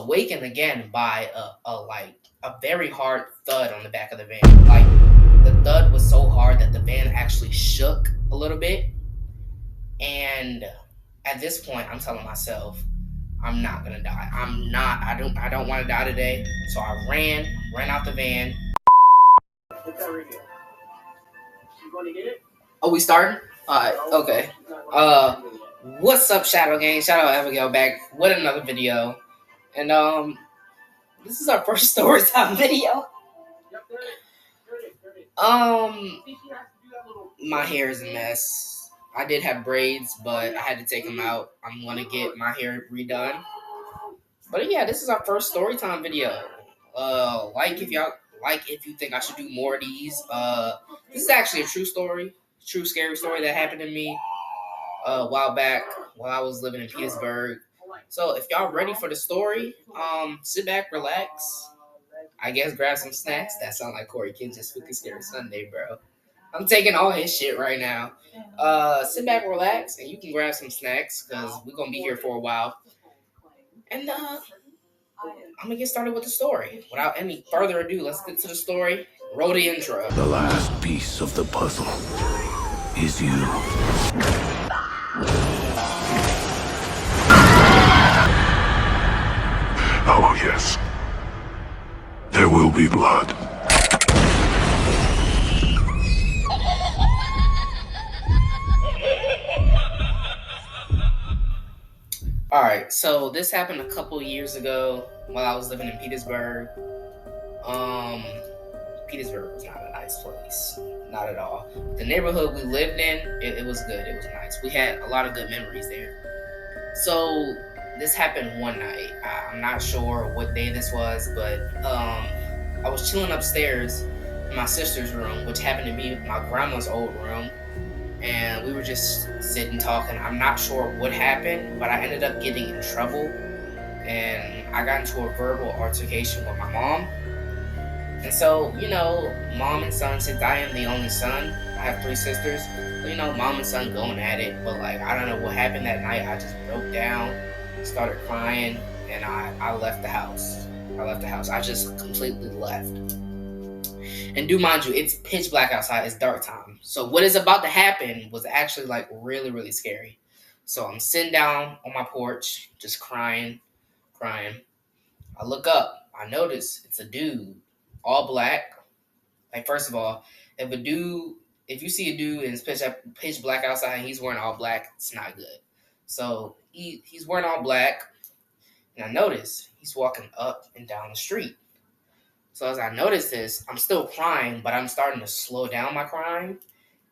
awakened again by a very hard thud on the back of the van. Like the thud was so hard that the van actually shook a little bit. And at this point, I'm telling myself, I'm not gonna die. I'm not. I don't want to die today. So I ran out the van. Oh, we starting? Alright, okay. What's up, Shadow Gang? Shadow Abigail back with another video. And this is our first story time video. My hair is a mess. I did have braids, but I had to take them out. I'm gonna get my hair redone. But yeah, this is our first story time video. If you think I should do more of these. This is actually a true story, true scary story that happened to me a while back while I was living in Petersburg. So if y'all ready for the story, sit back, relax. I guess grab some snacks. That sound like Corey Kidd just Spooky Scary Sunday, bro. I'm taking all his shit right now. Sit back, relax, and you can grab some snacks because we're gonna be here for a while. And I'm gonna get started with the story. Without any further ado, let's get to the story. Roll the intro. The last piece of the puzzle is you. Oh, yes. There will be blood. Alright, so this happened a couple years ago while I was living in Petersburg. Petersburg was not a nice place. Not at all. The neighborhood we lived in, it was good. It was nice. We had a lot of good memories there. So this happened one night. I'm not sure what day this was, but I was chilling upstairs in my sister's room, which happened to be my grandma's old room. And we were just sitting talking. I'm not sure what happened, but I ended up getting in trouble. And I got into a verbal altercation with my mom. And so, mom and son, since I am the only son, I have 3 sisters, mom and son going at it. But, I don't know what happened that night. I just broke down, started crying, and I left the house. I just completely left. And do mind you, it's pitch black outside. It's dark time. So what is about to happen was actually really, really scary. So I'm sitting down on my porch, just crying. I look up. I notice it's a dude, all black. First of all, if you see a dude and it's pitch black outside and he's wearing all black, it's not good. So he's wearing all black, and I notice he's walking up and down the street. So as I notice this, I'm still crying, but I'm starting to slow down my crying,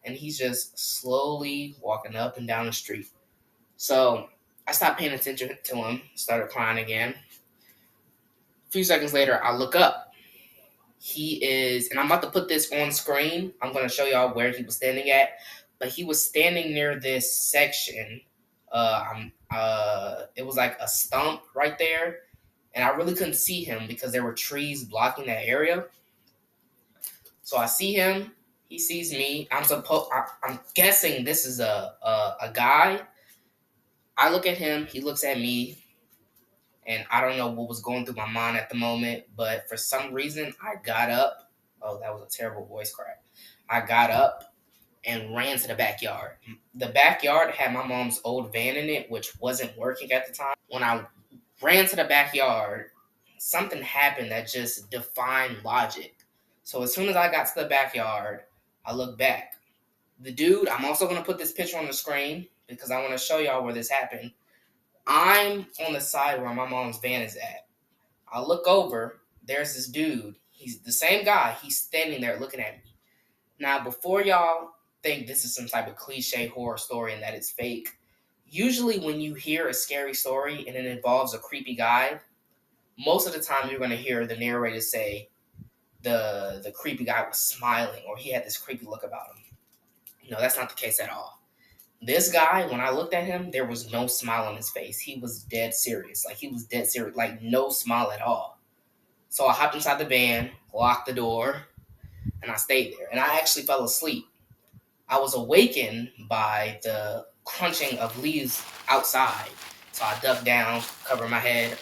and he's just slowly walking up and down the street. So I stopped paying attention to him, started crying again. A few seconds later, I look up. He is, and I'm about to put this on screen. I'm going to show y'all where he was standing at, but he was standing near this section. It was like a stump right there. And I really couldn't see him because there were trees blocking that area. So I see him. He sees me. I'm guessing this is a guy. I look at him. He looks at me. And I don't know what was going through my mind at the moment. But for some reason, I got up. Oh, that was a terrible voice crack. I got up and ran to the backyard. The backyard had my mom's old van in it, which wasn't working at the time. When I ran to the backyard, something happened that just defied logic. So as soon as I got to the backyard, I looked back. The dude, I'm also going to put this picture on the screen because I want to show y'all where this happened. I'm on the side where my mom's van is at. I look over, there's this dude. He's the same guy. He's standing there looking at me. Now, before y'all think this is some type of cliche horror story and that it's fake, usually when you hear a scary story and it involves a creepy guy, most of the time you're going to hear the narrator say the creepy guy was smiling or he had this creepy look about him. No, that's not the case at all. This guy, when I looked at him, there was no smile on his face. He was dead serious. No smile at all. So I hopped inside the van, locked the door, and I stayed there. And I actually fell asleep. I was awakened by the crunching of leaves outside. So I ducked down, covered my head.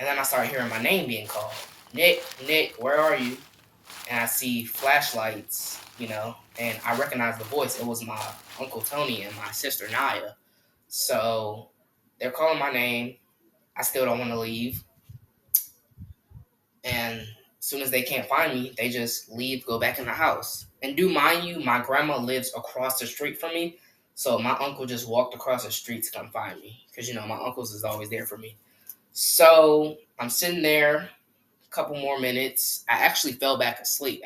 And then I start hearing my name being called. Nick, Nick, where are you? And I see flashlights, and I recognize the voice. It was my Uncle Tony and my sister Naya. So they're calling my name. I still don't want to leave. And as soon as they can't find me, they just leave, go back in the house. And do mind you, my grandma lives across the street from me. So my uncle just walked across the street to come find me. Because, my uncles is always there for me. So I'm sitting there, a couple more minutes. I actually fell back asleep,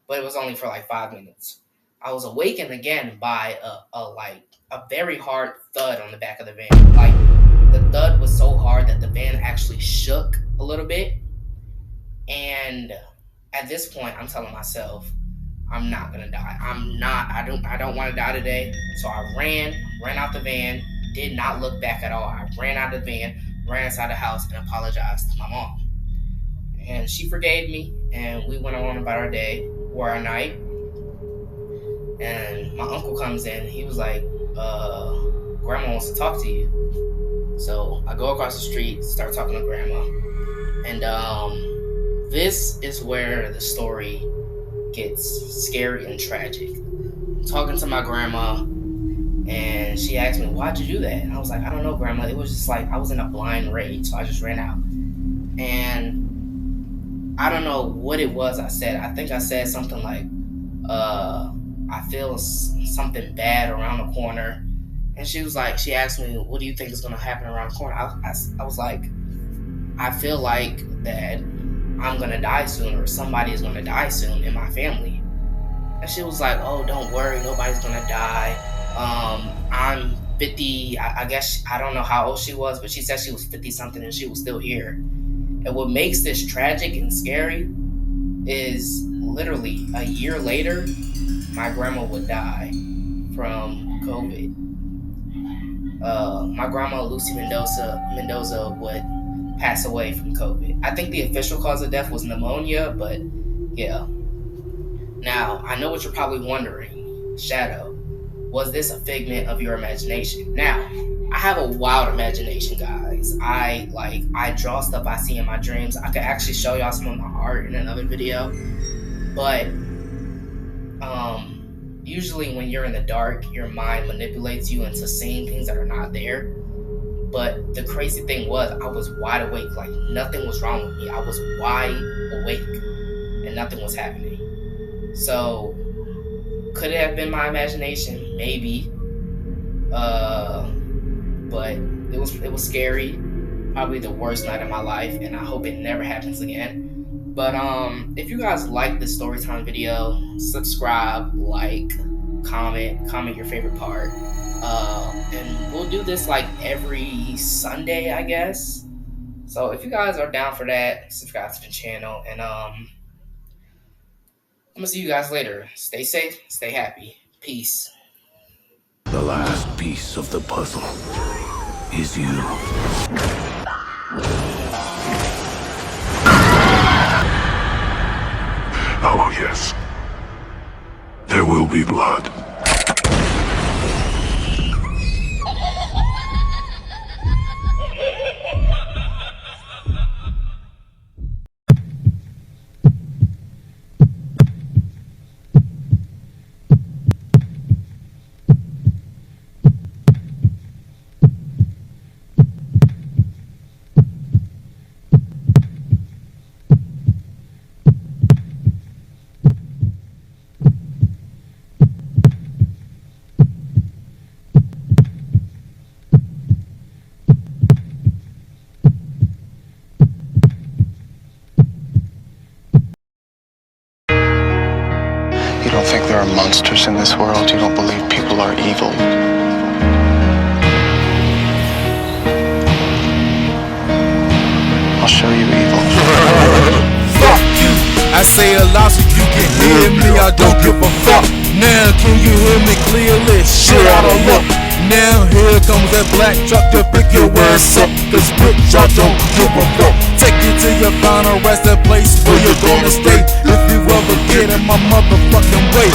but it was only for like 5 minutes. I was awakened again by a very hard thud on the back of the van. Like, the thud was so hard that the van actually shook a little bit. And at this point, I'm telling myself, I'm not gonna die. I don't want to die today. So I ran out the van, did not look back at all. I ran out of the van, ran inside the house, and apologized to my mom. And she forgave me, and we went on about our day or our night. And my uncle comes in. He was like, Grandma wants to talk to you. So I go across the street, start talking to Grandma. And this is where the story gets scary and tragic. I'm talking to my grandma, and she asked me, why'd you do that? And I was like, I don't know, Grandma. It was just like I was in a blind rage, so I just ran out. And I don't know what it was I said. I think I said something like, I feel something bad around the corner. And she asked me, what do you think is going to happen around the corner? I was like, I feel like that I'm going to die soon, or somebody is going to die soon in my family. And she was like, oh, don't worry, nobody's going to die. I'm 50, I guess, I don't know how old she was, but she said she was 50 something and she was still here. And what makes this tragic and scary is literally a year later, my grandma would die from COVID. My grandma, Lucy Mendoza would pass away from COVID. I think the official cause of death was pneumonia, but yeah. Now, I know what you're probably wondering. Shadow, was this a figment of your imagination? Now, I have a wild imagination, guys. I draw stuff I see in my dreams. I could actually show y'all some of my art in another video. But usually when you're in the dark, your mind manipulates you into seeing things that are not there. But the crazy thing was, I was wide awake. Like, nothing was wrong with me. I was wide awake and nothing was happening. So, could it have been my imagination? Maybe. But it was scary. Probably the worst night of my life, and I hope it never happens again. But if you guys like this storytime video, subscribe, like, comment your favorite part. And we'll do this like every Sunday, I guess. So if you guys are down for that, subscribe to the channel, and I'm gonna see you guys later. Stay safe, stay happy. Peace. The last piece of the puzzle is you. Oh, yes. There will be blood. You don't think there are monsters in this world? You don't believe people are evil? I'll show you evil. Fuck you! I say a lot so you can hear me, I don't give a fuck. Now can you hear me clearly? Shit out of luck. Now here comes that black truck to pick your ass up. Cause bitch, I don't give a fuck. Take you to your final resting place where you're gonna stay. If you ever get in my motherfucking way.